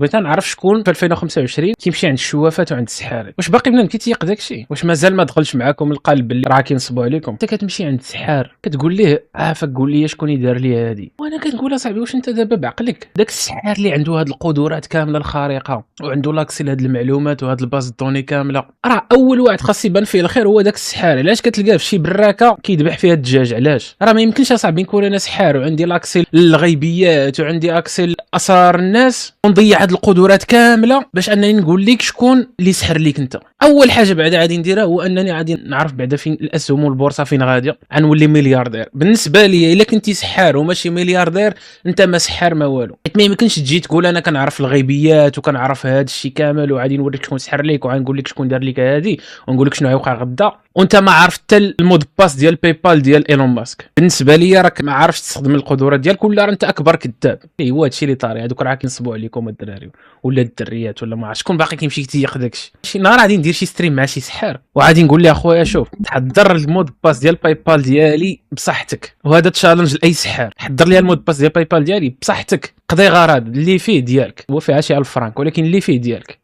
بغيت نعرف شكون في 2025 كيمشي عند الشوافات وعند السحاري. واش باقي بنادم كيتيق داكشي؟ واش مازال ما دخلش معاكم القلب باللي راه كينصبوا عليكم؟ انت كتمشي عند السحار كتقول ليه عافاك قول لي شكون يدار لي هادي، وانا كنقول اصاحبي واش انت دابا بعقلك داك السحار اللي عنده هاد القدرات كامله الخارقه وعنده لاكسي لهاد المعلومات وهاد الباز دوني كامله، راه اول واحد خاص يبان فيه الخير هو داك السحار. علاش كتلقاه في شي براكه كيذبح فيها الدجاج؟ علاش؟ راه ما يمكنش اصاحبي نكون انا سحار وعندي لاكسي للغيبيات وعندي اكسي لاسرار الناس ونضيع هاد القدرات كامله باش انني نقول لك شكون اللي سحر ليك انت. اول حاجه بعدا غادي نديرها هو انني غادي نعرف بعدا فين الاسهم والبورصه فين غاديه، غنولي ملياردير. بالنسبه لي الا كنتي سحار وماشي ملياردير انت ما سحار ما والو. حيت ما يمكنش تجي تقول انا كنعرف الغيبيات وكنعرف هذا الشيء كامل وغادي نوريك شكون سحر ليك وغنقول لك شكون دار لك هادي ونقول لك شنو غيوقع غدا وانت ما عارف حتى المود باس ديال باي بال ديال ايلون ماسك. بالنسبه لي راك ما عارفش تستخدم القدرات ديالك ولا انت اكبر كذاب. هو هادشي اللي طاري. هذوك راه كينصبوا عليكم الدراري ولا الدريات ولا ما عرفت شكون باقي كيمشي يتيق داكشي. شي نهار غادي ندير شي ستريم مع شي سحار وغادي نقول له اخويا شوف تحضر المود باس ديال باي بال ديالي بصحتك، وهذا تشالنج لاي سحار. حضر لي المود باس ديال باي بال ديالي بصحتك، قضي غرض اللي فيه ديالك، هو فيها شي 1000 فرانك ولكن اللي فيه ديالك.